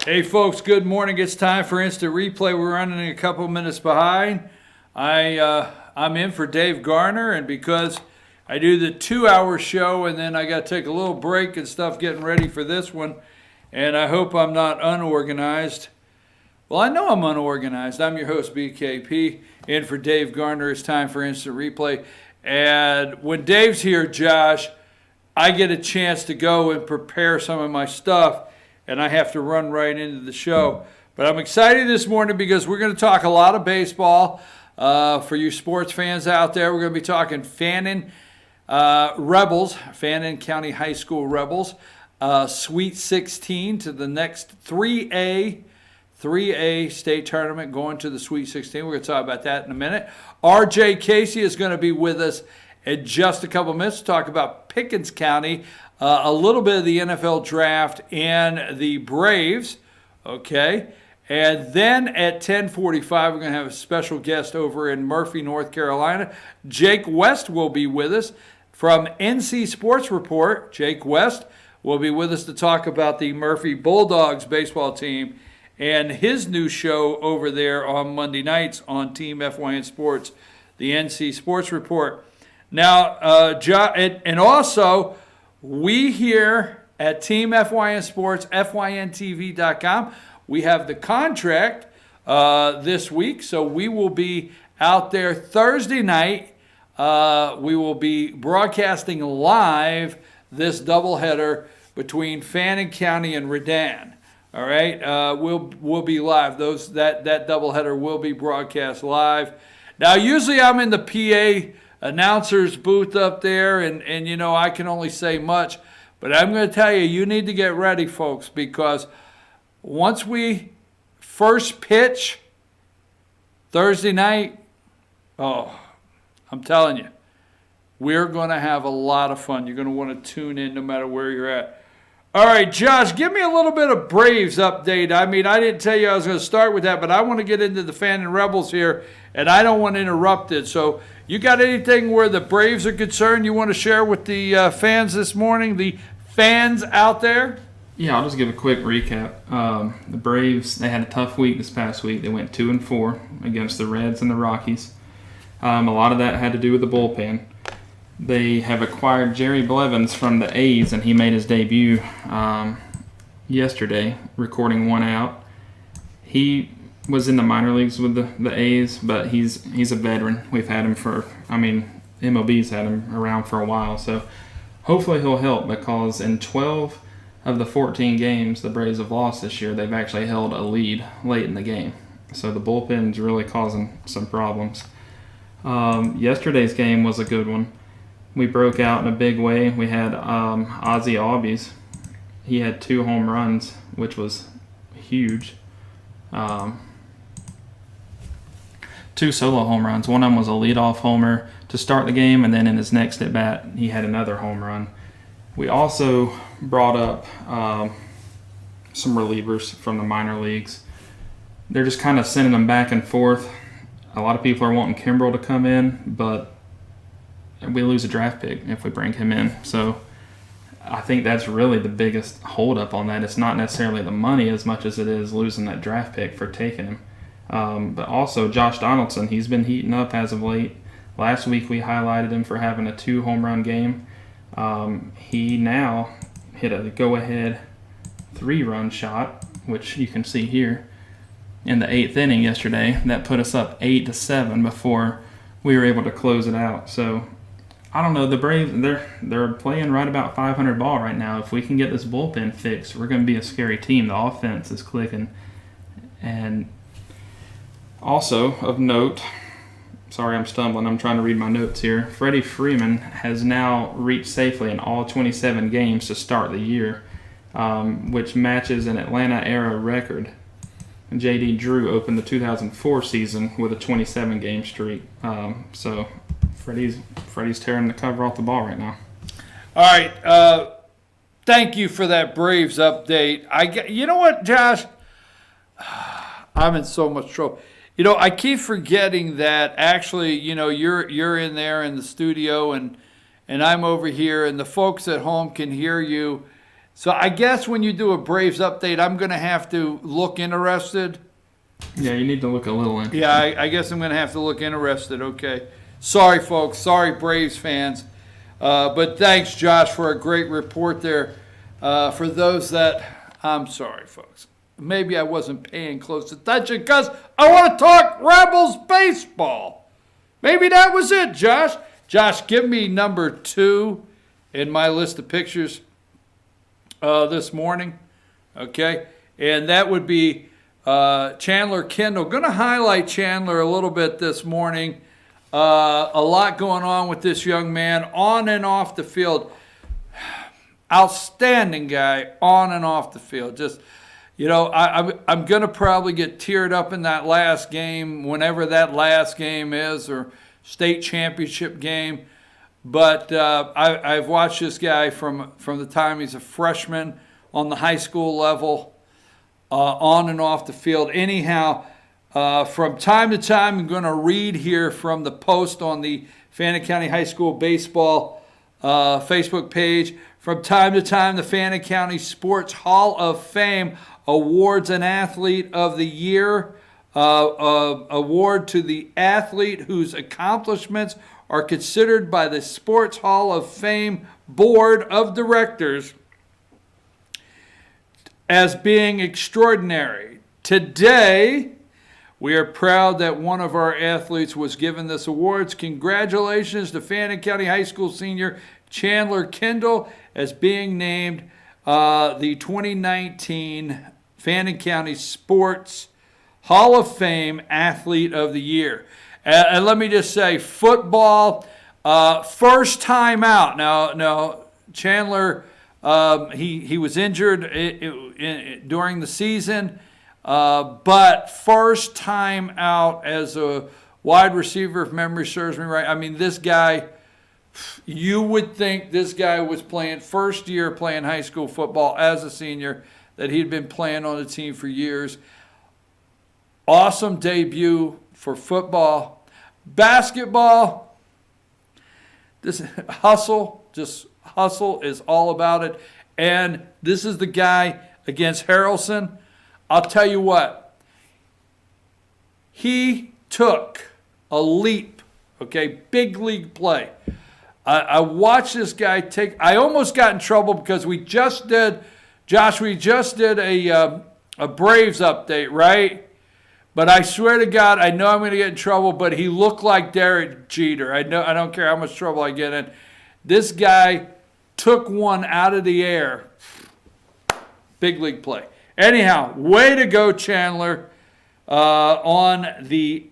Hey folks, good morning. It's time for Instant Replay. We're running a couple minutes behind. I'm in for Dave Garner, and because I do the 2-hour show and then I got to take a little break and stuff getting ready for this one, and I hope I'm not unorganized. Well, I know I'm unorganized. I'm your host, BKP, in for Dave Garner. It's time for Instant Replay. And when Dave's here, Josh, I get a chance to go and prepare some of my stuff, and I have to run right into the show. But I'm excited this morning because we're going to talk a lot of baseball. For you sports fans out there, we're going to be talking Fannin Rebels, Fannin County High School Rebels, Sweet 16 to the next 3A state tournament, going to the Sweet 16. We're going to talk about that in a minute. RJ Casey is going to be with us in just a couple minutes to talk about Pickens County, a little bit of the NFL draft and the Braves, okay? And then at 10:45, we're going to have a special guest over in Murphy, North Carolina. Jake West will be with us from NC Sports Report. Jake West will be with us to talk about the Murphy Bulldogs baseball team and his new show over there on Monday nights on Team FYN Sports, the NC Sports Report. Now, and also, we here at Team FYN Sports, FYNTV.com, we have the contract this week, so we will be out there Thursday night. We will be broadcasting live this doubleheader between Fannin County and Redan. All right, we'll be live. That doubleheader will be broadcast live. Now, usually I'm in the PA announcer's booth up there, and you know, I can only say much, but I'm going to tell you, you need to get ready, folks, because once we first pitch Thursday night, oh, I'm telling you, we're going to have a lot of fun. You're going to want to tune in no matter where you're at. All right, Josh, give me a little bit of Braves update. I mean, I didn't tell you I was going to start with that, but I want to get into the Fannin Rebels here, and I don't want to interrupt it. So you got anything where the Braves are concerned you want to share with the fans this morning, the fans out there? Yeah, I'll just give a quick recap. The Braves, they had a tough week this past week. They went 2-4 against the Reds and the Rockies. A lot of that had to do with the bullpen. They have acquired Jerry Blevins from the A's, and he made his debut yesterday, recording one out. He was in the minor leagues with the A's, but he's a veteran. We've had him MLB's had him around for a while, so hopefully he'll help, because in 12 of the 14 games the Braves have lost this year, they've actually held a lead late in the game. So the bullpen's really causing some problems. Yesterday's game was a good one. We broke out in a big way. We had Ozzie Albies. He had 2 home runs, which was huge. 2 solo home runs. One of them was a leadoff homer to start the game, and then in his next at-bat, he had another home run. We also brought up some relievers from the minor leagues. They're just kind of sending them back and forth. A lot of people are wanting Kimbrel to come in, but we lose a draft pick if we bring him in. So I think that's really the biggest holdup on that. It's not necessarily the money as much as it is losing that draft pick for taking him. But also Josh Donaldson, he's been heating up as of late. Last week we highlighted him for having a 2 home run game. He now hit a go-ahead 3-run shot, which you can see here in the 8th inning yesterday. That put us up 8-7 before we were able to close it out. So I don't know, the Braves, they're playing right about 500 ball right now. If we can get this bullpen fixed, we're going to be a scary team. The offense is clicking. And also of note, sorry I'm stumbling, I'm trying to read my notes here. Freddie Freeman has now reached safely in all 27 games to start the year, which matches an Atlanta-era record. J.D. Drew opened the 2004 season with a 27-game streak. So Freddie's tearing the cover off the ball right now. All right. Thank you for that Braves update. You know what, Josh? I'm in so much trouble. You know, I keep forgetting that actually, you know, you're in there in the studio and I'm over here, and the folks at home can hear you So I guess when you do a Braves update, I'm going to have to look interested. Yeah, you need to look a little interested. Yeah, I guess I'm going to have to look interested. Okay. Sorry, folks. Sorry, Braves fans. But thanks, Josh, for a great report there. For those that, I'm sorry, folks. Maybe I wasn't paying close attention because I want to talk Rebels baseball. Maybe that was it, Josh. Josh, give me number 2 in my list of pictures this morning. Okay. And that would be Chandler Kendall. Going to highlight Chandler a little bit this morning. A lot going on with this young man on and off the field. Outstanding guy on and off the field. Just, I'm going to probably get teared up in that last game, whenever that last game is, or state championship game. But I've watched this guy from the time he's a freshman on the high school level, on and off the field. Anyhow, from time to time, I'm going to read here from the post on the Fannin County High School Baseball Facebook page. From time to time, the Fannin County Sports Hall of Fame awards an Athlete of the Year award to the athlete whose accomplishments are considered by the Sports Hall of Fame Board of Directors as being extraordinary. Today, we are proud that one of our athletes was given this award. Congratulations to Fannin County High School senior Chandler Kendall as being named the 2019 Fannin County Sports Hall of Fame Athlete of the Year. And let me just say, football, first time out. Now Chandler, he was injured during the season, but first time out as a wide receiver, if memory serves me right. I mean, this guy, you would think this guy was playing first year playing high school football as a senior, that he'd been playing on the team for years. Awesome debut for football. Basketball, this hustle is all about it. And this is the guy against Harrelson. I'll tell you what, he took a leap, okay, big league play. I watched this guy I almost got in trouble because we just did a Braves update, right? But I swear to God, I know I'm going to get in trouble, but he looked like Derek Jeter. I don't care how much trouble I get in. This guy took one out of the air. Big league play. Anyhow, way to go, Chandler, on the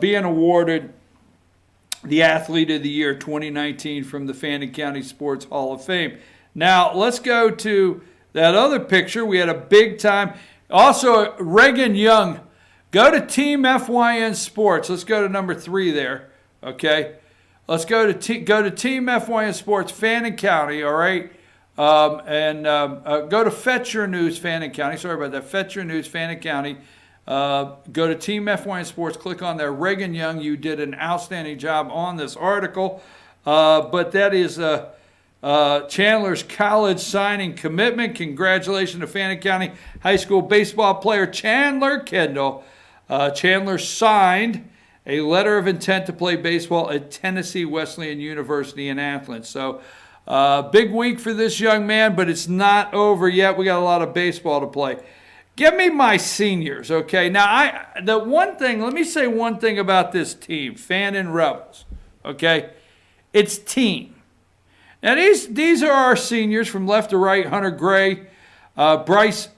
being awarded the Athlete of the Year 2019 from the Fannin County Sports Hall of Fame. Now, let's go to that other picture. We had a big time. Also, Reagan Young. Go to Team FYN Sports. Let's go to number 3 there, okay? Let's go to Team FYN Sports, Fannin County, all right? Go to Fetch Your News, Fannin County. Sorry about that. Fetch Your News, Fannin County. Go to Team FYN Sports. Click on there. Reagan Young, you did an outstanding job on this article. But that is Chandler's college signing commitment. Congratulations to Fannin County High School baseball player Chandler Kendall. Chandler signed a letter of intent to play baseball at Tennessee Wesleyan University in Athens. So, big week for this young man, but it's not over yet. We got a lot of baseball to play. Give me my seniors, okay? Now, let me say one thing about this team, Fannin Rebels, okay? It's team. Now, these are our seniors from left to right: Hunter Gray, Bryce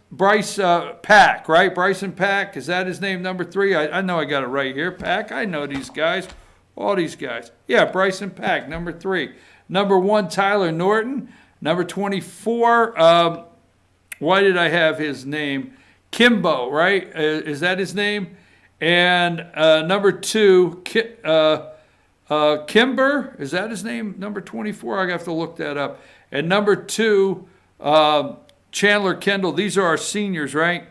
Pack, right? Bryson Pack, is that his name, number 3? I know I got it right here. Pack, I know these guys, all these guys. Yeah, Bryson Pack, number 3. Number 1, Tyler Norton. Number 24, why did I have his name? Kimbo, right? Is that his name? And number 2, Kimber, is that his name? Number 24, I have to look that up. And number 2, Chandler Kendall. These are our seniors, right?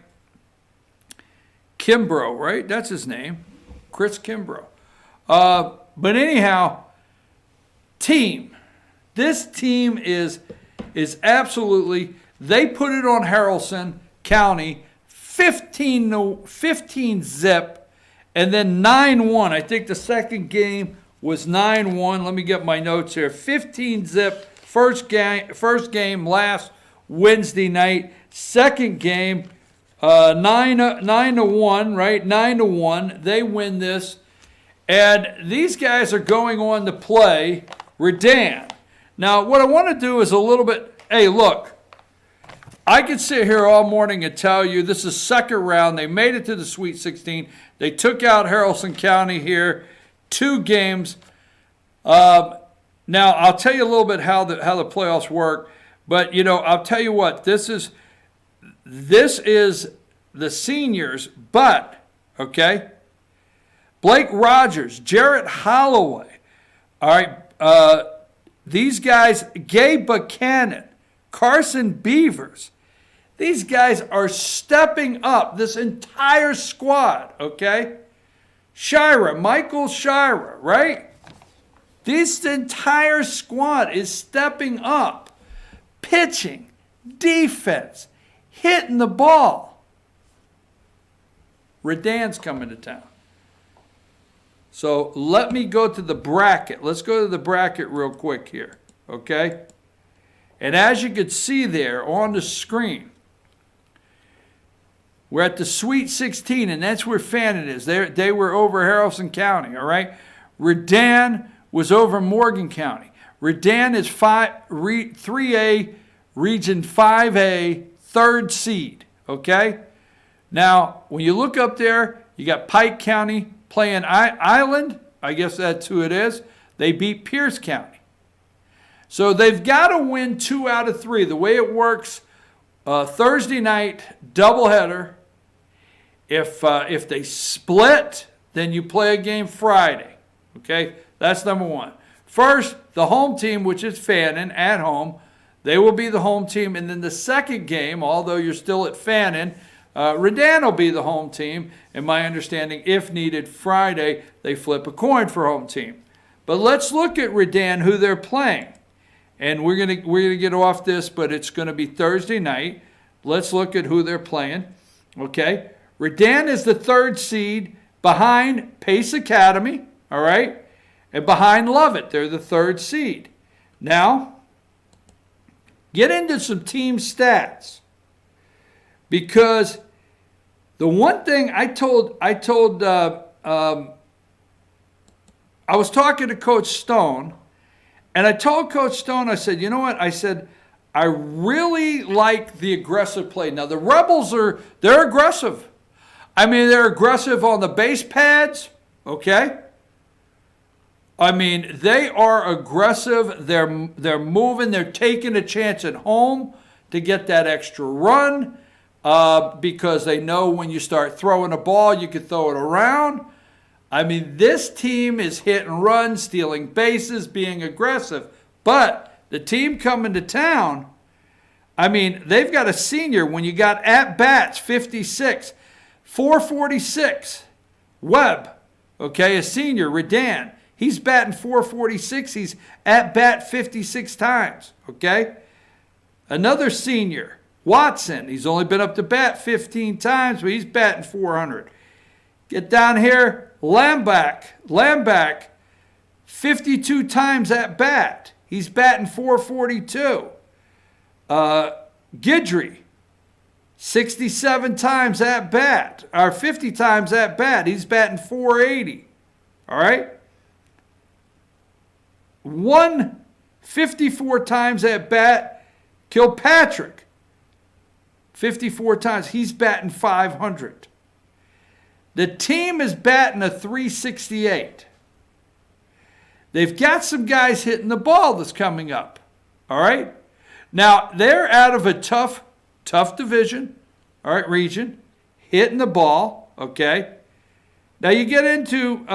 Kimbrough, right? That's his name. Chris Kimbrough. But anyhow, team. This team is absolutely They put it on Haralson County, 15 zip, and then 9-1. I think the second game was 9-1. Let me get my notes here. 15 zip, first game last Wednesday night. Second game, 9-1, right? 9-1. They win this. And these guys are going on to play Redan. Now, what I want to do is a little bit, hey, look, I could sit here all morning and tell you this is second round. They made it to the Sweet 16. They took out Haralson County here, 2 games. Now, I'll tell you a little bit how the playoffs work. But, you know, I'll tell you what, this is the seniors, but, okay, Blake Rogers, Jarrett Holloway, all right, these guys, Gabe Buchanan, Carson Beavers, these guys are stepping up, this entire squad, okay? Michael Shira, right? This entire squad is stepping up, pitching, defense, hitting the ball. Redan's coming to town. So let me go to the bracket. Let's go to the bracket real quick here, okay? And as you can see there on the screen, we're at the Sweet 16, and that's where Fannin is. They were over Haralson County, all right? Redan was over Morgan County. Redan is 3A, Region 5A, 3rd seed, okay? Now, when you look up there, you got Pike County playing Island. I guess that's who it is. They beat Pierce County. So they've got to win 2 out of 3. The way it works, Thursday night, doubleheader. If they split, then you play a game Friday, okay? That's number 1. First, the home team, which is Fannin, at home, they will be the home team. And then the second game, although you're still at Fannin, Redan will be the home team. And my understanding, if needed, Friday, they flip a coin for home team. But let's look at Redan, who they're playing. And we're gonna get off this, but it's going to be Thursday night. Let's look at who they're playing. Okay, Redan is the 3rd seed behind Pace Academy, all right? And behind Lovett, they're the 3rd seed. Now, get into some team stats. Because the one thing I was talking to Coach Stone, and I told Coach Stone, I said, you know what? I said, I really like the aggressive play. Now, the Rebels they're aggressive. I mean, they're aggressive on the base pads, okay? I mean, they are aggressive. They're moving. They're taking a chance at home to get that extra run because they know when you start throwing a ball, you can throw it around. I mean, this team is hit and run, stealing bases, being aggressive. But the team coming to town, I mean, they've got a senior. When you got at-bats, 56, 446, Webb, okay, a senior, Redan. He's batting 446. He's at-bat 56 times, okay? Another senior, Watson. He's only been up to bat 15 times, but he's batting 400. Get down here, Lamback, 52 times at bat. He's batting 442. Guidry, 67 times at bat, or 50 times at bat. He's batting 480. All right? 154 times at bat, Kilpatrick. 54 times. He's batting 500. The team is batting a 368. They've got some guys hitting the ball that's coming up. All right? Now, they're out of a tough division, all right, region, hitting the ball, okay? Now, you get into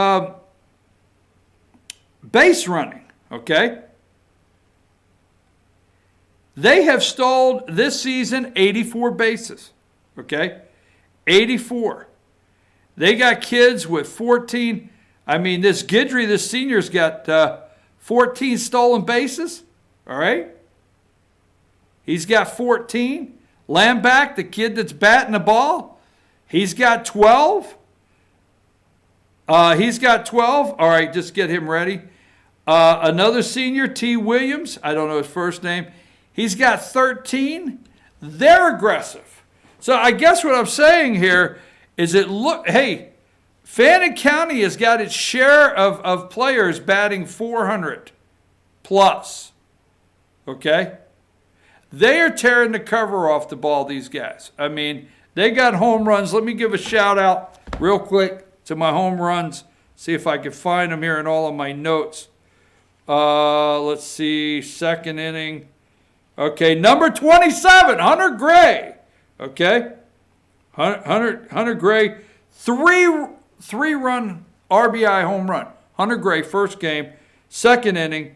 base running, okay? They have stole this season 84 bases, okay? 84. They got kids with 14. I mean, this Guidry, this senior's got 14 stolen bases, all right? He's got 14. Lamback, the kid that's batting the ball, he's got 12. He's got 12. All right, just get him ready. Another senior, T. Williams, I don't know his first name, he's got 13. They're aggressive. So I guess what I'm saying here is hey, Fannin County has got its share of players batting 400 plus. Okay? They are tearing the cover off the ball, these guys. I mean, they got home runs. Let me give a shout out real quick to my home runs. See if I can find them here in all of my notes. Let's see, second inning. Okay, number 27, Hunter Gray. Okay? Hunter Gray, three-run RBI home run. Hunter Gray, first game, second inning,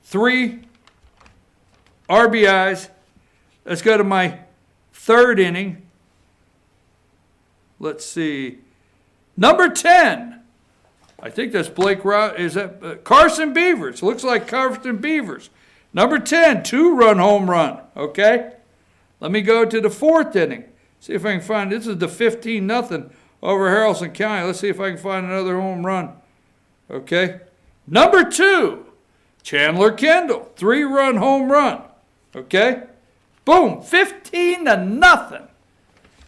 3 RBIs. Let's go to my third inning. Let's see. Number 10. I think that's Blake Rout. Is that Carson Beavers? Looks like Carson Beavers. Number 10, 2-run home run. Okay? Let me go to the fourth inning. See if I can find, this is the 15-0 over Haralson County. Let's see if I can find another home run. Okay? Number 2, Chandler Kendall, 3-run home run. Okay? Boom, 15-0.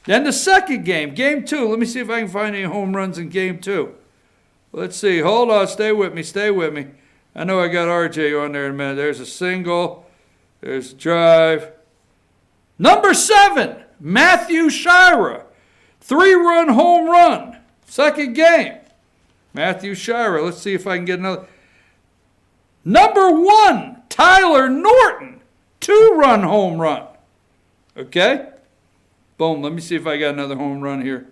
Then the second game, game 2. Let me see if I can find any home runs in game 2. Let's see. Hold on. Stay with me. I know I got RJ on there in a minute. There's a single. There's a drive. Number 7, Matthew Shira. 3-run home run. Second game. Matthew Shira. Let's see if I can get another. Number 1, Tyler Norton. 2-run home run. Okay? Boom. Let me see if I got another home run here.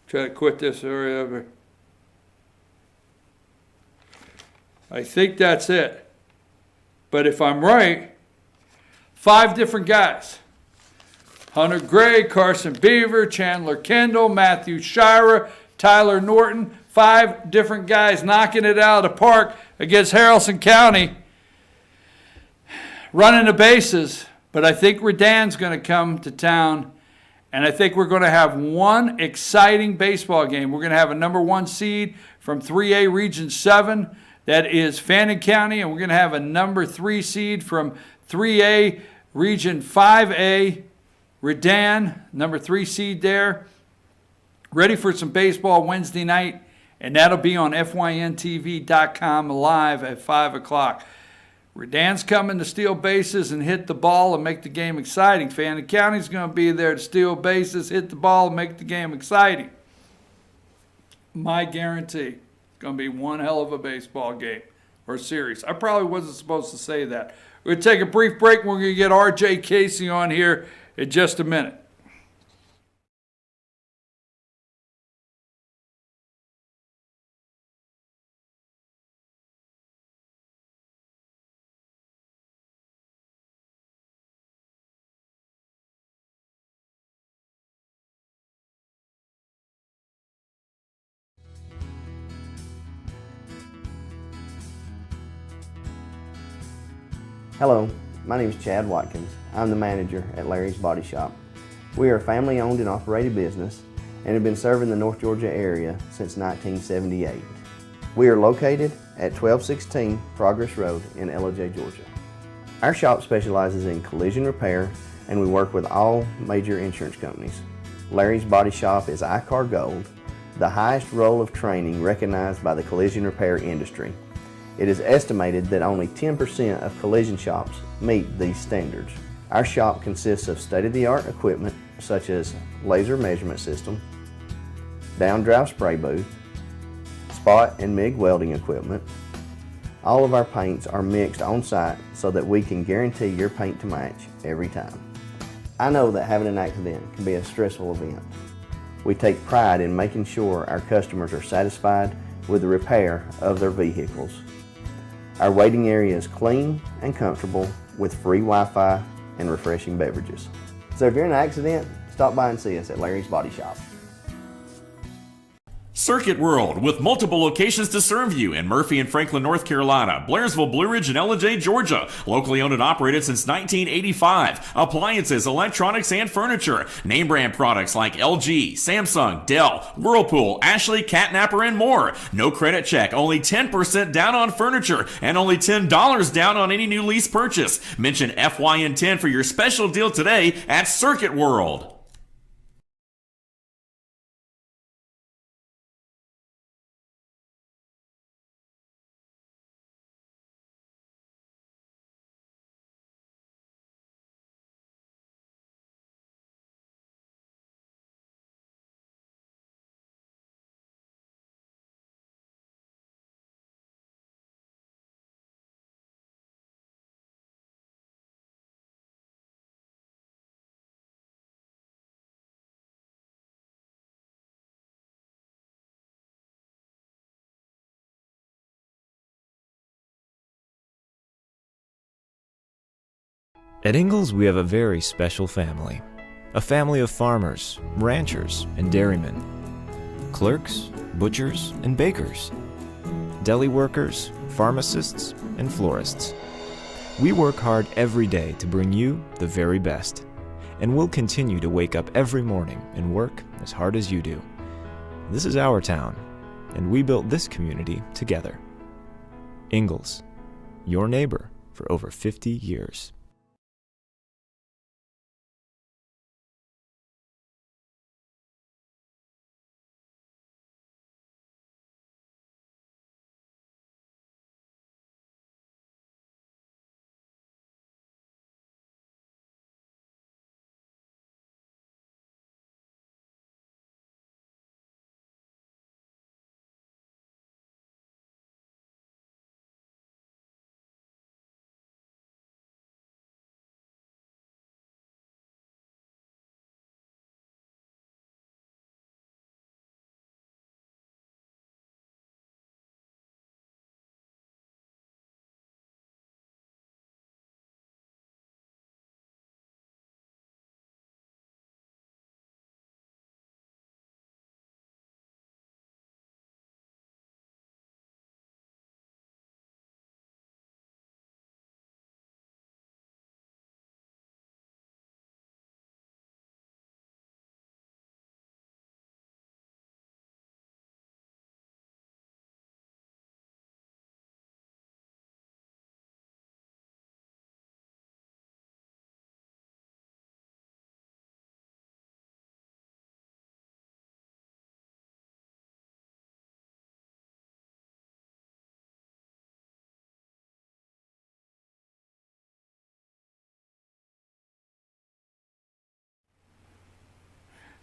Try to quit this area over. I think that's it. But if I'm right, 5 different guys. Hunter Gray, Carson Beaver, Chandler Kendall, Matthew Shira, Tyler Norton. 5 different guys knocking it out of the park against Haralson County. Running the bases. But I think Redan's going to come to town. And I think we're going to have one exciting baseball game. We're going to have a number 1 seed from 3A Region 7. That is Fannin County. And we're going to have a number 3 seed from 3A Region 5A. Redan, number 3 seed there. Ready for some baseball Wednesday night. And that'll be on FYNTV.com live at 5 o'clock. Redan's coming to steal bases and hit the ball and make the game exciting. Fannin County's going to be there to steal bases, hit the ball, and make the game exciting. My guarantee, it's going to be one hell of a baseball game or series. I probably wasn't supposed to say that. We're going to take a brief break, and we're going to get RJ Casey on here in just a minute. Hello, my name is Chad Watkins. I'm the manager at Larry's Body Shop. We are a family-owned and operated business and have been serving the North Georgia area since 1978. We are located at 1216 Progress Road in LOJ, Georgia. Our shop specializes in collision repair and we work with all major insurance companies. Larry's Body Shop is ICAR Gold, the highest role of training recognized by the collision repair industry. It is estimated that only 10% of collision shops meet these standards. Our shop consists of state-of-the-art equipment such as laser measurement system, down-drive spray booth, spot and MIG welding equipment. All of our paints are mixed on-site so that we can guarantee your paint to match every time. I know that having an accident can be a stressful event. We take pride in making sure our customers are satisfied with the repair of their vehicles. Our waiting area is clean and comfortable with free Wi-Fi and refreshing beverages. So if you're in an accident, stop by and see us at Larry's Body Shop. Circuit World, with multiple locations to serve you in Murphy and Franklin, North Carolina, Blairsville, Blue Ridge, and Ellen, Georgia. Locally owned and operated since 1985. Appliances, electronics, and furniture. Name brand products like LG, Samsung, Dell, Whirlpool, Ashley, Catnapper, and more. No credit check, only 10% down on furniture, and only $10 down on any new lease purchase. Mention FYN10 for your special deal today at Circuit World. At Ingalls, we have a very special family. A family of farmers, ranchers, and dairymen. Clerks, butchers, and bakers. Deli workers, pharmacists, and florists. We work hard every day to bring you the very best. And we'll continue to wake up every morning and work as hard as you do. This is our town, and we built this community together. Ingalls, your neighbor for over 50 years.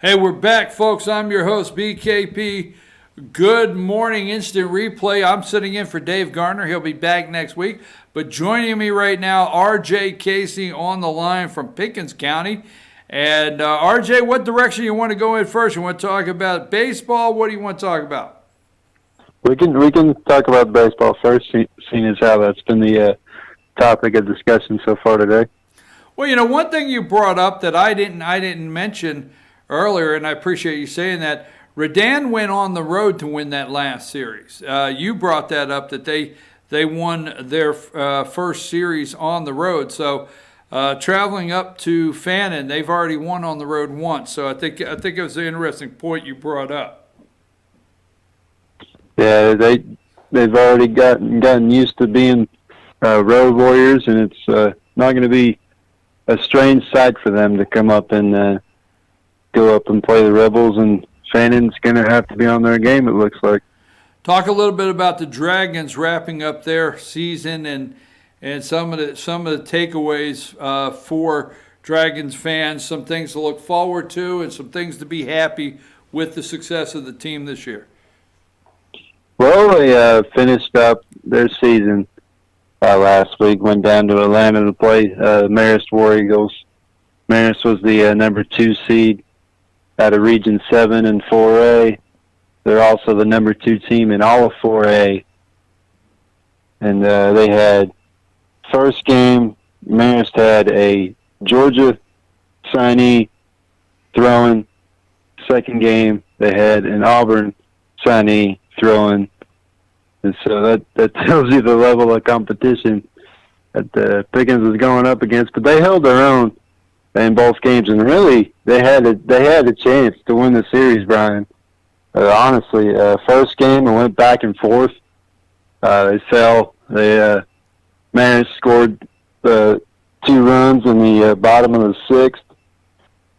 Hey, we're back, folks. I'm your host, BKP. Good morning, instant replay. I'm sitting in for Dave Garner. He'll be back next week. But joining me right now, RJ Casey on the line from Pickens County. And RJ, what direction you want to go in first? You want to talk about baseball? What do you want to talk about? We can talk about baseball first, seeing as how that's been the topic of discussion so far today. Well, you know, one thing you brought up that I didn't mention earlier, and I appreciate you saying that. Redan went on the road to win that last series. You brought that up, that they won their first series on the road. So traveling up to Fannin, they've already won on the road once. So I think it was an interesting point you brought up. Yeah, they've already gotten used to being road warriors, and it's not going to be a strange sight for them to come up and go up and play the Rebels, and Fannin's going to have to be on their game, it looks like. Talk a little bit about the Dragons wrapping up their season and some of the takeaways for Dragons fans, some things to look forward to and some things to be happy with the success of the team this year. Well, they finished up their season last week, went down to Atlanta to play Marist War Eagles. Marist was the number 2 seed out of Region 7 and 4A. They're also the number 2 team in all of 4A. And they had, first game, Marist had a Georgia signee throwing. Second game, they had an Auburn signee throwing. And so that tells you the level of competition that Pickens was going up against. But they held their own in both games, and really they had a chance to win the series, Brian. Honestly, first game it went back and forth. They fell. Marist scored 2 runs in the bottom of the 6th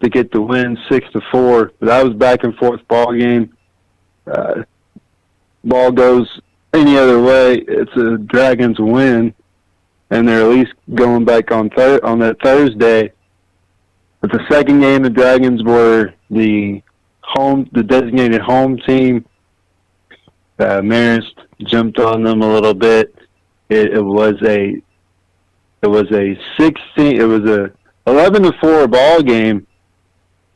to get the win 6-4. But that was back and forth ball game. Ball goes any other way, it's a Dragons win, and they're at least going back on that Thursday. But the second game, the Dragons were the designated home team. Marist jumped on them a little bit. It was a 11-4 ball game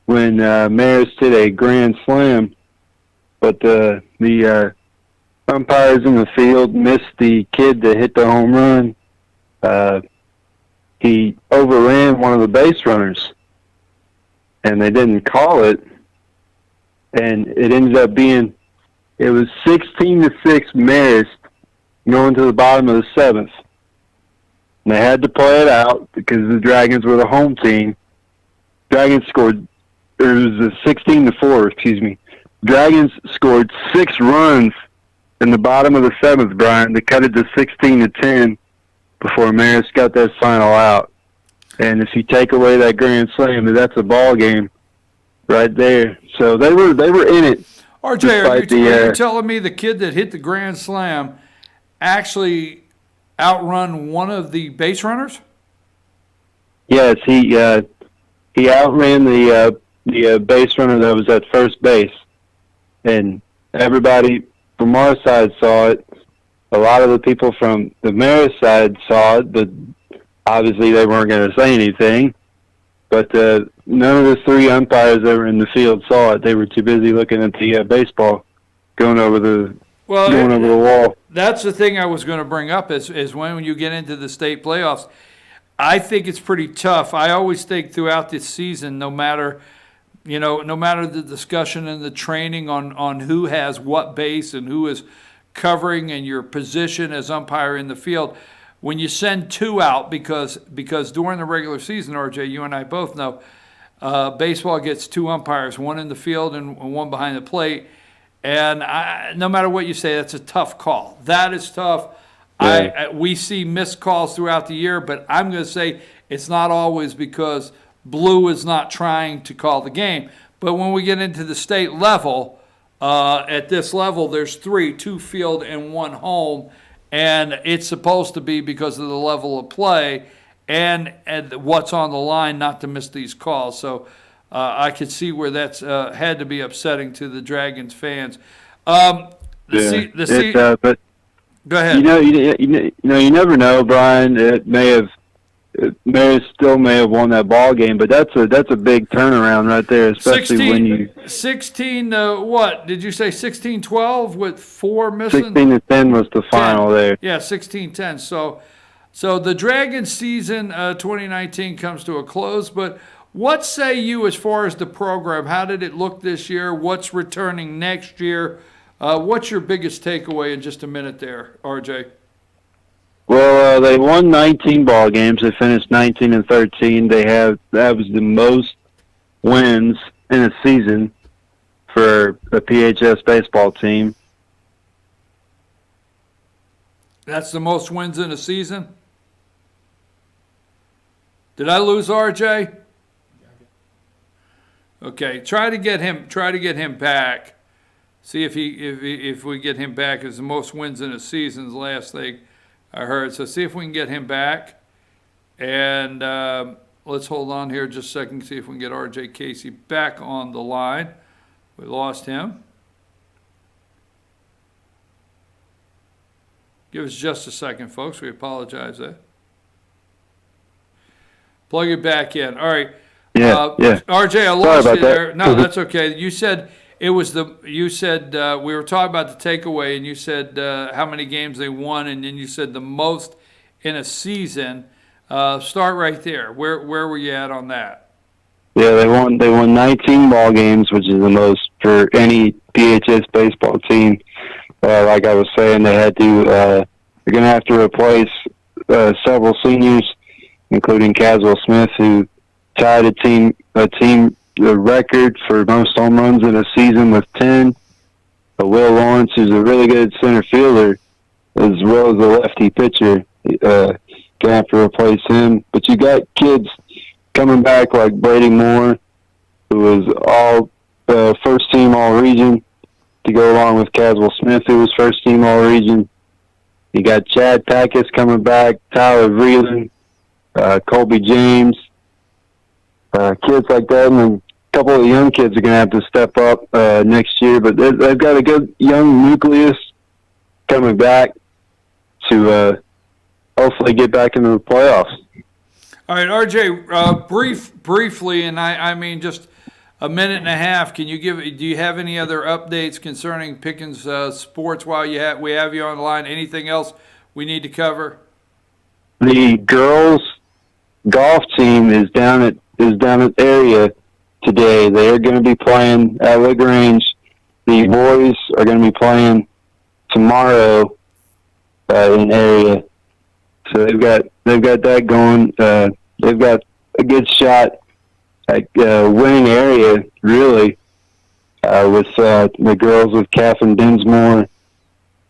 when Marist hit a grand slam, but the umpires in the field missed the kid that hit the home run. He overran one of the base runners, and they didn't call it, and it ended up being, it was 16-6 Marist going to the bottom of the 7th. And they had to play it out because the Dragons were the home team. Dragons scored, or it was a 16-4, excuse me. Dragons scored 6 runs in the bottom of the 7th, Brian, to cut it to 16-10 before Marist got that final out. And if you take away that grand slam, that's a ball game right there. So they were in it. RJ, are you telling me the kid that hit the grand slam actually outrun one of the base runners? Yes, he outran the base runner that was at first base, and everybody from our side saw it. A lot of the people from the Marist side saw it, but obviously they weren't going to say anything. But none of the 3 umpires that were in the field saw it. They were too busy looking at the baseball going over the wall. That's the thing I was going to bring up is when you get into the state playoffs, I think it's pretty tough. I always think throughout this season, no matter the discussion and the training on who has what base and who is covering and your position as umpire in the field, when you send 2 out, because during the regular season, RJ, you and I both know, baseball gets 2 umpires, one in the field and one behind the plate. And no matter what you say, that's a tough call. That is tough. Yeah. We see missed calls throughout the year, but I'm going to say it's not always because blue is not trying to call the game. But when we get into the state level, at this level, there's 3, 2 field and 1 home. And it's supposed to be because of the level of play and what's on the line not to miss these calls. So I could see where that's had to be upsetting to the Dragons fans. But go ahead. You never know, Brian. Marist still may have won that ball game, but that's a big turnaround right there, especially when you 16. What did you say? 16-12 with 4 missing. 16-10 was the final 10. there. Yeah, 16-10. So the Dragons season 2019 comes to a close. But what say you as far as the program? How did it look this year? What's returning next year? What's your biggest takeaway in just a minute there, RJ? Well, they won 19 ball games. They finished 19-13. That was the most wins in a season for a PHS baseball team. That's the most wins in a season? Did I lose RJ? Okay, try to get him back. See if we get him back. It's the most wins in a season, the last thing I heard. So see if we can get him back. And let's hold on here just a second, see if we can get RJ Casey back on the line. We lost him. Give us just a second, folks. We apologize there. Plug it back in. All right. Yeah. RJ, I lost you there. That. No, that's okay. You said we were talking about the takeaway, and you said how many games they won, and then you said the most in a season. Start right there. Where were you at on that? Yeah, they won 19 ball games, which is the most for any PHS baseball team. Like I was saying, they're going to have to replace several seniors, including Caswell Smith, who tied a team record for most home runs in a season with 10. Will Lawrence, who's a really good center fielder, as well as a lefty pitcher, going to have to replace him. But you got kids coming back like Brady Moore, who was all first team all region, to go along with Caswell Smith, who was first team all region. You got Chad Packus coming back, Tyler Vreeland, Colby James, kids like that, and then a couple of young kids are going to have to step up next year. But they've got a good young nucleus coming back to hopefully get back into the playoffs. All right, RJ, briefly, and I mean just a minute and a half. Do you have any other updates concerning Pickens sports while we have you on the line? Anything else we need to cover? The girls golf team is down at area today. They are going to be playing at LaGrange. The boys are going to be playing tomorrow in area. So they've got that going. They've got a good shot at winning area, really, with the girls with Catherine Dinsmore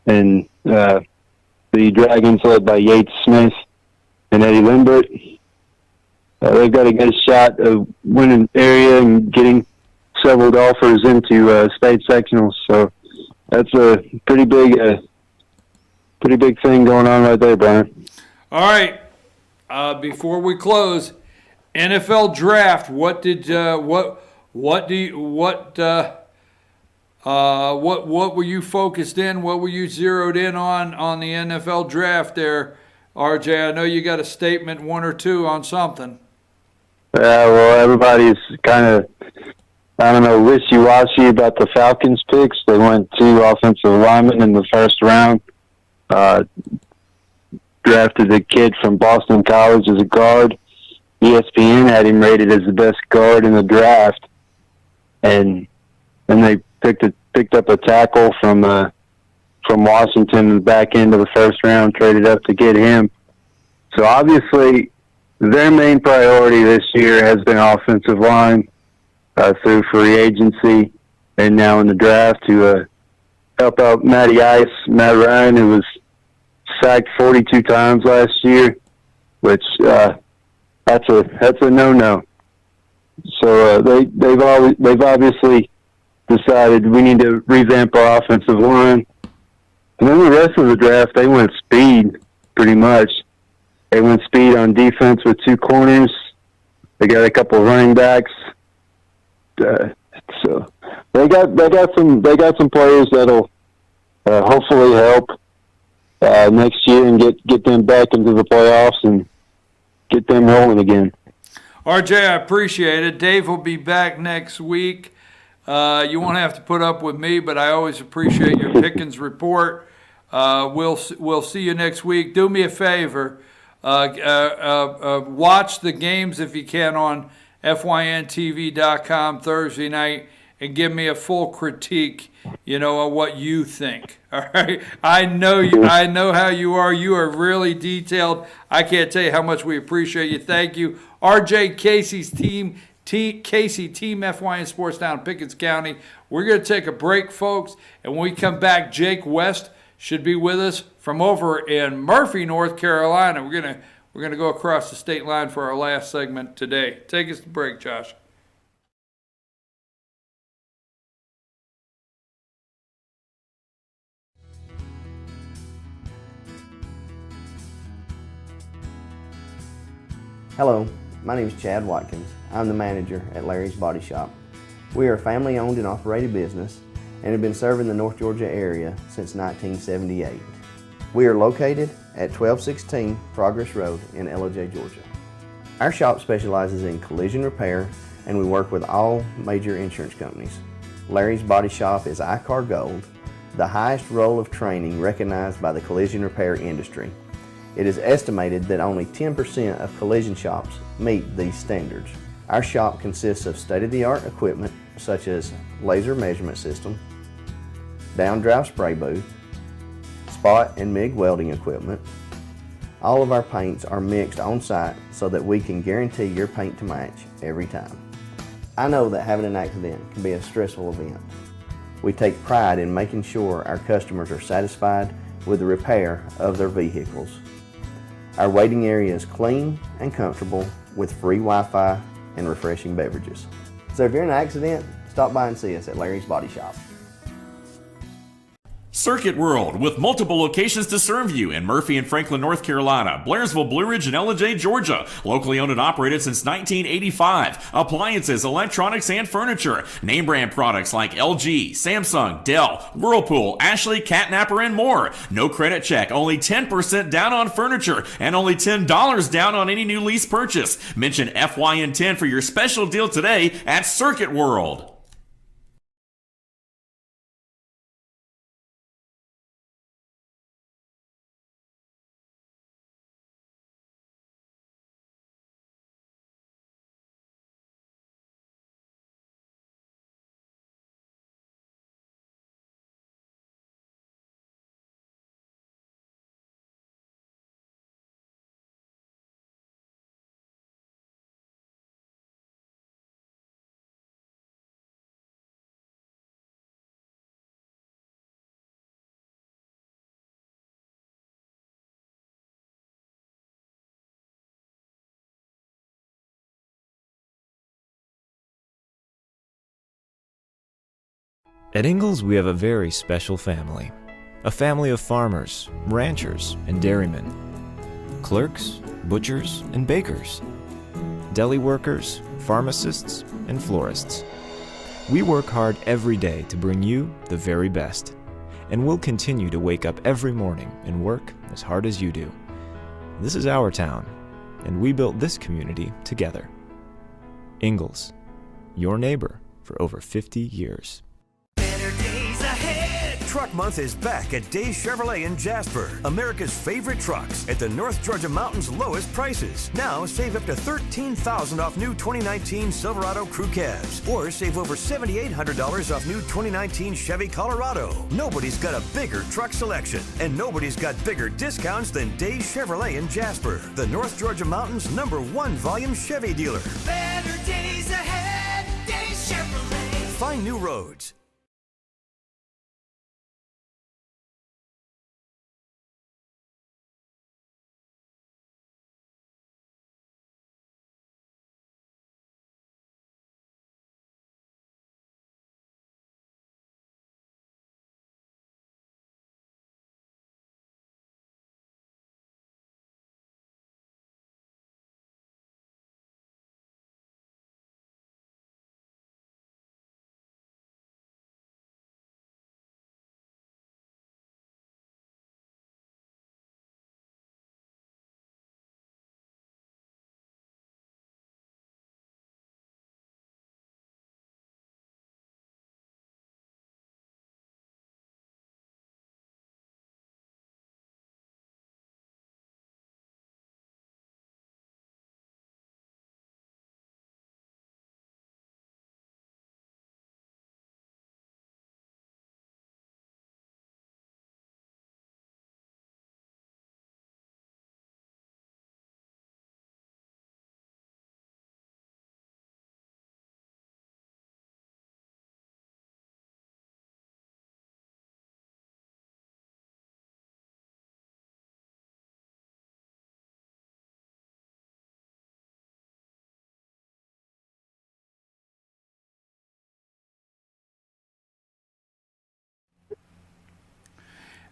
and the Dragons led by Yates Smith and Eddie Limbert. They've got a good shot of winning area and getting several golfers into state sectionals. So that's a pretty big thing going on right there, Brian. All right. Before we close, NFL draft. What were you focused in? What were you zeroed in on the NFL draft there, RJ? I know you got a statement, one or two on something. Well, everybody's kind of, wishy-washy about the Falcons picks. They went 2 offensive linemen in the first round. Drafted a kid from Boston College as a guard. ESPN had him rated as the best guard in the draft. And then they picked up a tackle from Washington in the back end of the first round, traded up to get him. So obviously, their main priority this year has been offensive line through free agency and now in the draft to help out Matt Ryan, who was sacked 42 times last year, which that's a no-no. So they've obviously decided we need to revamp our offensive line. And then the rest of the draft, they went speed pretty much. They went speed on defense with 2 corners. They got a couple of running backs. So they got some players that'll hopefully help next year and get them back into the playoffs and get them rolling again. RJ, I appreciate it. Dave will be back next week. You won't have to put up with me, but I always appreciate your Pickens report. We'll see you next week. Do me a favor. Watch the games if you can on FYNTV.com Thursday night and give me a full critique, of what you think. All right. I know how you are. You are really detailed. I can't tell you how much we appreciate you. Thank you. RJ Casey's team, Casey Team FYN Sports down in Pickens County. We're going to take a break, folks, and when we come back, Jake West should be with us from over in Murphy, North Carolina. We're gonna go across the state line for our last segment today. Take us to break, Josh. Hello, my name is Chad Watkins. I'm the manager at Larry's Body Shop. We are a family-owned and operated business and have been serving the North Georgia area since 1978. We are located at 1216 Progress Road in LOJ, Georgia. Our shop specializes in collision repair and we work with all major insurance companies. Larry's Body Shop is ICAR Gold, the highest role of training recognized by the collision repair industry. It is estimated that only 10% of collision shops meet these standards. Our shop consists of state-of-the-art equipment such as laser measurement system, down drive spray booth, spot and MIG welding equipment. All of our paints are mixed on site so that we can guarantee your paint to match every time. I know that having an accident can be a stressful event. We take pride in making sure our customers are satisfied with the repair of their vehicles. Our waiting area is clean and comfortable with free Wi-Fi and refreshing beverages. So if you're in an accident, stop by and see us at Larry's Body Shop. Circuit World, with multiple locations to serve you in Murphy and Franklin, North Carolina, Blairsville, Blue Ridge, and Ellijay, Georgia. Locally owned and operated since 1985. Appliances, electronics, and furniture. Name brand products like LG, Samsung, Dell, Whirlpool, Ashley, Catnapper, and more. No credit check, only 10% down on furniture, and only $10 down on any new lease purchase. Mention FYN 10 for your special deal today at Circuit World. At Ingalls, we have a very special family. A family of farmers, ranchers, and dairymen. Clerks, butchers, and bakers. Deli workers, pharmacists, and florists. We work hard every day to bring you the very best. And we'll continue to wake up every morning and work as hard as you do. This is our town, and we built this community together. Ingalls, your neighbor for over 50 years. Truck Month is back at Days Chevrolet in Jasper. America's favorite trucks at the North Georgia Mountain's lowest prices. Now save up to $13,000 off new 2019 Silverado Crew Cabs, or save over $7,800 off new 2019 Chevy Colorado. Nobody's got a bigger truck selection, and nobody's got bigger discounts than Days Chevrolet in Jasper, the North Georgia Mountain's #1 volume Chevy dealer. Better days ahead, Days Chevrolet. Find new roads.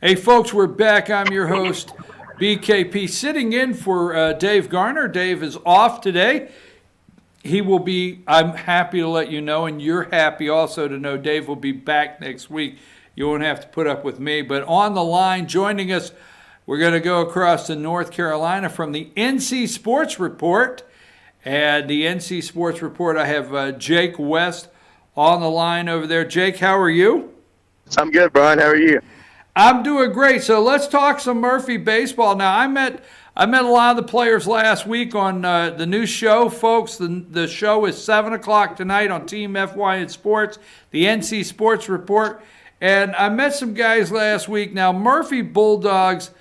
Hey folks, we're back. I'm your host, BKP, sitting in for Dave Garner. Dave is off today. He will be, I'm happy to let you know, and you're happy also to know Dave will be back next week. You won't have to put up with me. But on the line, joining us, we're going to go across to North Carolina from the NC Sports Report. And the NC Sports Report, I have Jake West on the line over there. Jake, how are you? I'm good, Brian. How are you? I'm doing great. So let's talk some Murphy baseball. Now, I met a lot of the players last week on the new show, folks. The show is 7 o'clock tonight on Team FYN Sports, the NC Sports Report. And I met some guys last week. Now, Murphy Bulldogs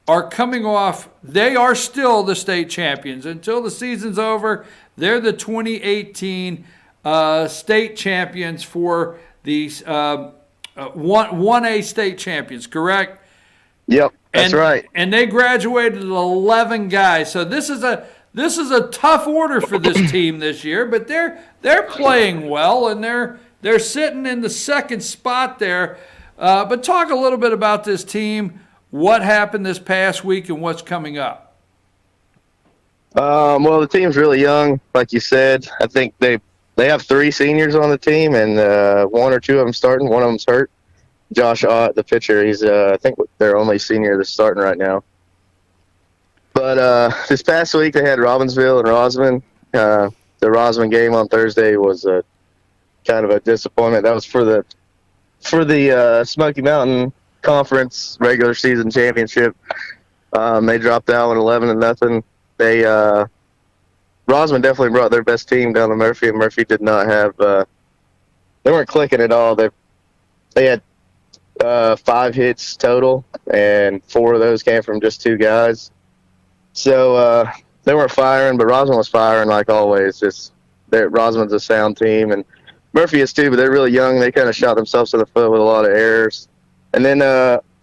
are coming off. They are still the state champions. Until the season's over, they're the 2018 state champions for the 1A state champions, correct? Yep, that's right. And they graduated 11 guys. So this is a tough order for this team this year, but they're playing well, and they're sitting in the second spot there. But talk a little bit about this team, what happened this past week, and what's coming up. Well, the team's really young, like you said. I think they have 3 seniors on the team, and 1 or 2 of them starting. One of them's hurt. Josh Ott, the pitcher, he's I think their only senior that's starting right now. But this past week they had Robbinsville and Rosman. The Rosman game on Thursday was kind of a disappointment. That was for the Smoky Mountain Conference regular season championship. They dropped that one 11-0. They Rosman definitely brought their best team down to Murphy, and Murphy did not have. They weren't clicking at all. They had 5 hits total, and 4 of those came from just 2 guys. So they weren't firing, but Rosman was firing like always. Rosman's a sound team, and Murphy is too, but they're really young. They kind of shot themselves in the foot with a lot of errors. And then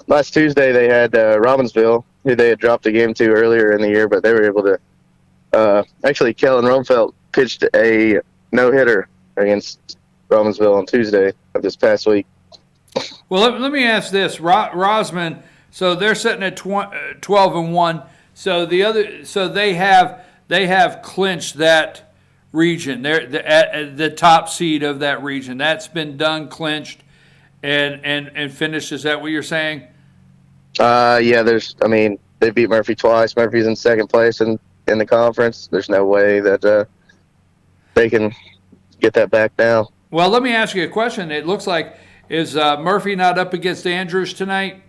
last Tuesday they had Robbinsville, who they had dropped a game to earlier in the year, but they were able to actually, Kellen Romfeld pitched a no-hitter against Robbinsville on Tuesday of this past week. Well, let me ask this. Rosman, so they're sitting at 12-1. So they have clinched that region. They're at the top seed of that region. That's been done, clinched, and finished. Is that what you're saying? Yeah. They beat Murphy twice. Murphy's in second place in the conference. There's no way that they can get that back now. Well, let me ask you a question. It looks like, is Murphy not up against Andrews tonight?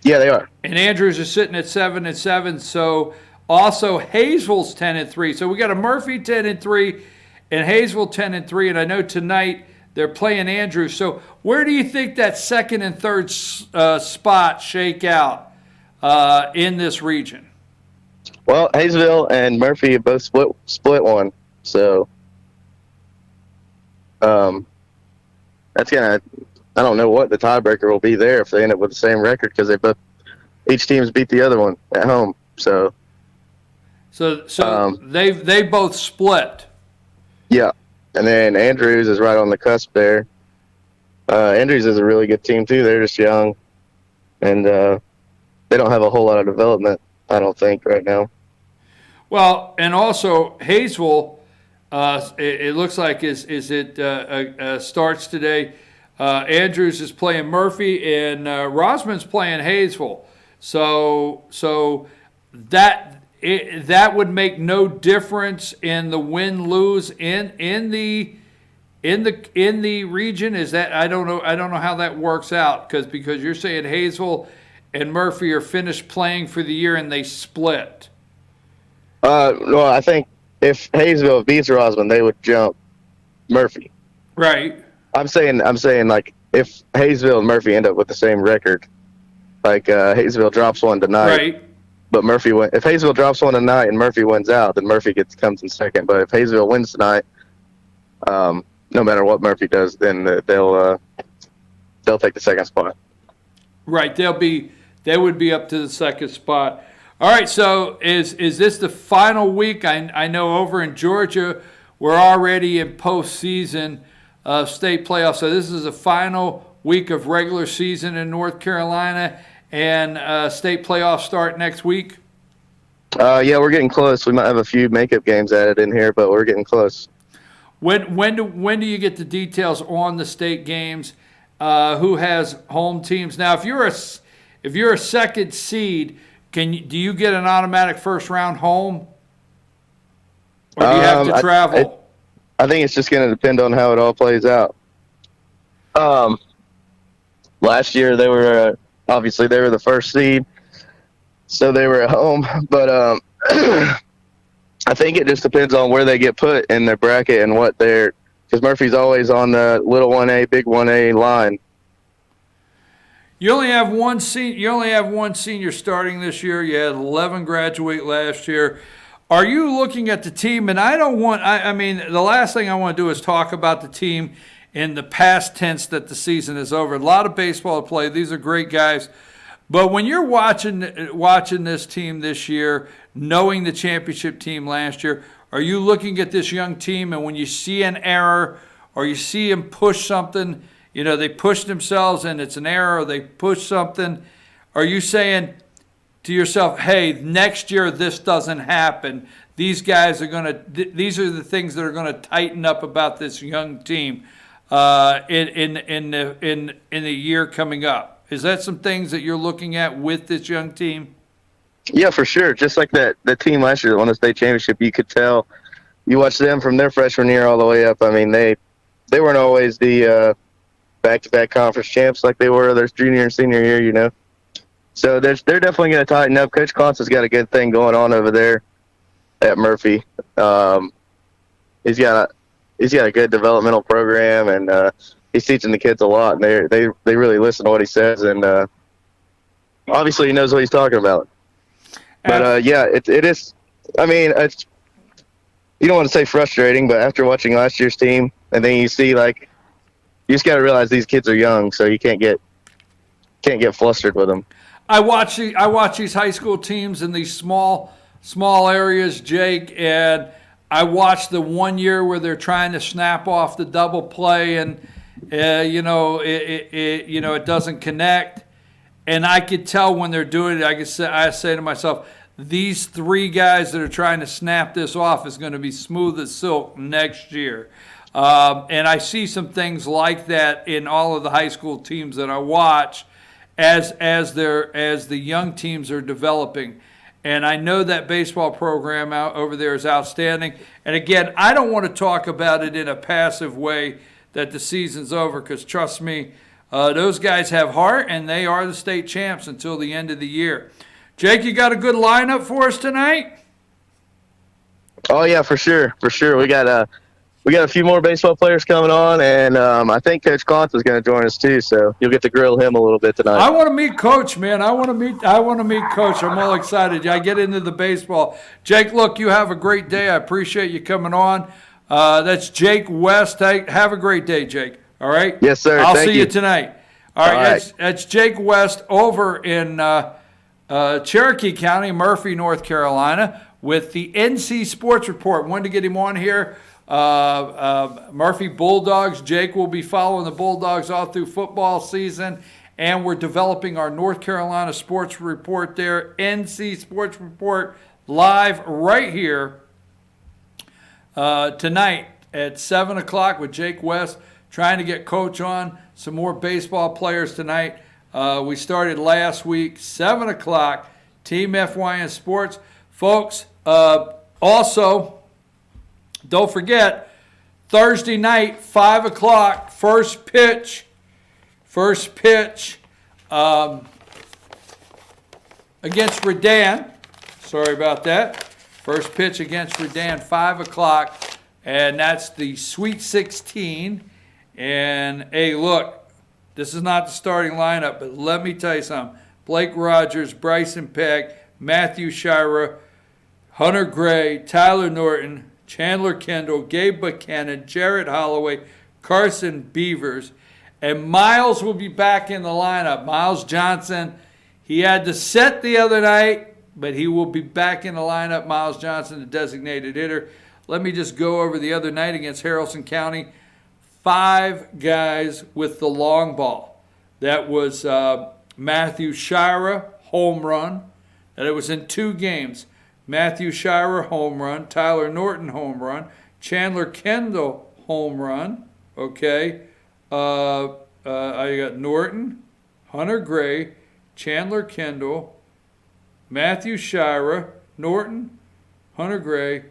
Yeah, they are. And Andrews is sitting at 7-7. So also Hayesville's 10-3. So we got a Murphy 10-3 and Hayesville 10-3. And I know tonight they're playing Andrews. So where do you think that second and third spot shake out in this region? Well, Hayesville and Murphy have both split one. So that's gonna. I don't know what the tiebreaker will be there if they end up with the same record, because each team's beat the other one at home. So they both split. Yeah, and then Andrews is right on the cusp there. Andrews is a really good team too. They're just young, and they don't have a whole lot of development, I don't think, right now. Well, and also Hayesville, it looks like starts today. Andrews is playing Murphy, and Rosman's playing Hayesville. So that would make no difference in the win-lose in the region. Is that, I don't know how that works out, because you're saying Hayesville and Murphy are finished playing for the year and they split. Well, I think if Hayesville beats Rosman, they would jump Murphy. Right. I'm saying like if Hayesville and Murphy end up with the same record, like Hayesville drops one tonight, right? But Murphy if Hayesville drops one tonight and Murphy wins out, then Murphy comes in second. But if Hayesville wins tonight, no matter what Murphy does, then they'll take the second spot. Right. They would be up to the second spot. All right. So is this the final week? I know over in Georgia we're already in postseason state playoffs. So this is the final week of regular season in North Carolina, and state playoffs start next week. Yeah, we're getting close. We might have a few makeup games added in here, but we're getting close. When do you get the details on the state games? Who has home teams? Now, if you're a second seed, do you get an automatic first round home, or do you have to travel? I think it's just going to depend on how it all plays out. Last year they were obviously they were the first seed, so they were at home. But I think it just depends on where they get put in their bracket and what because Murphy's always on the little 1A, big 1A line. You only have one senior starting this year. You had 11 graduate last year. Are you looking at the team? And I mean, the last thing I want to do is talk about the team in the past tense that the season is over. A lot of baseball to play. These are great guys. But when you're watching this team this year, knowing the championship team last year, are you looking at this young team and when you see an error or you see them push something, they push themselves and it's an error, or they push something, are you saying to yourself, hey, next year this doesn't happen? These are the things that are going to tighten up about this young team in the year coming up. Is that some things that you're looking at with this young team? Yeah, for sure. Just like the team last year that won the state championship, you could tell. You watch them from their freshman year all the way up. I mean, they weren't always the back-to-back conference champs like they were their junior and senior year, So they're definitely going to tighten up. Coach Constant's got a good thing going on over there at Murphy. He's got a good developmental program, and he's teaching the kids a lot. And they really listen to what he says, and obviously he knows what he's talking about. But it is. I mean, you don't want to say frustrating, but after watching last year's team, and then you see you just got to realize these kids are young, so you can't get flustered with them. I watch these high school teams in these small areas, Jake, and I watched the 1 year where they're trying to snap off the double play, and it doesn't connect, and I could tell when they're doing it. I say to myself, these three guys that are trying to snap this off is going to be smooth as silk next year. And I see some things like that in all of the high school teams that I watch as the young teams are developing. And I know that baseball program out over there is outstanding. And again, I don't want to talk about it in a passive way that the season's over, because trust me, those guys have heart, and they are the state champs until the end of the year. Jake, you got a good lineup for us tonight? Oh yeah, for sure. We got a few more baseball players coming on, and I think Coach Constant's going to join us too. So you'll get to grill him a little bit tonight. I want to meet Coach, man. I want to meet Coach. I'm all excited. I get into the baseball. Jake, look, you have a great day. I appreciate you coming on. That's Jake West. Have a great day, Jake. All right. Yes, sir. I'll Thank see you tonight. All right. That's Jake West over in Cherokee County, Murphy, North Carolina, with the NC Sports Report. Wanted to get him on here. Murphy Bulldogs. Jake will be following the Bulldogs all through football season, and we're developing our North Carolina Sports Report there. NC Sports Report live right here tonight at 7 o'clock with Jake West, trying to get Coach on. Some more baseball players tonight. We started last week, 7 o'clock, Team FYN Sports. Folks, also, don't forget, Thursday night, 5 o'clock, first pitch against Redan. Sorry about that. First pitch against Redan, 5 o'clock, and that's the Sweet 16. And, hey, look, this is not the starting lineup, but let me tell you something. Blake Rogers, Bryson Peck, Matthew Shira, Hunter Gray, Tyler Norton, Chandler Kendall, Gabe Buchanan, Jarrett Holloway, Carson Beavers, and Miles will be back in the lineup. Miles Johnson, he had to set the other night, but he will be back in the lineup. Miles Johnson, the designated hitter. Let me just go over the other night against Haralson County. 5 guys with the long ball. That was Matthew Shira, home run. And it was in 2 games. Matthew Shira, home run. Tyler Norton, home run. Chandler Kendall, home run. Okay. I got Norton, Hunter Gray, Chandler Kendall, Matthew Shira, Norton, Hunter Gray,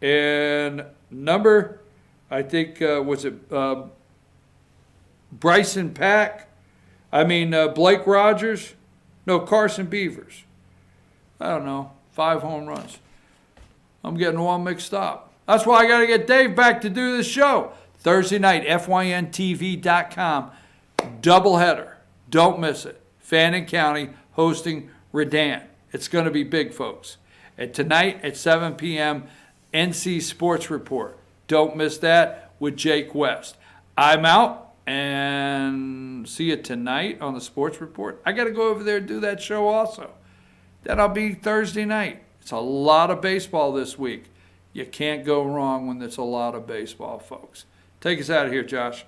and number, I think, was it Bryson Pack? Blake Rogers? No, Carson Beavers. I don't know. 5 home runs. I'm getting all mixed up. That's why I got to get Dave back to do this show. Thursday night, FYNTV.com. Doubleheader. Don't miss it. Fannin County hosting Redan. It's going to be big, folks. And tonight at 7 p.m., NC Sports Report. Don't miss that with Jake West. I'm out, and see you tonight on the Sports Report. I got to go over there and do that show also. That'll be Thursday night. It's a lot of baseball this week. You can't go wrong when there's a lot of baseball, folks. Take us out of here, Josh.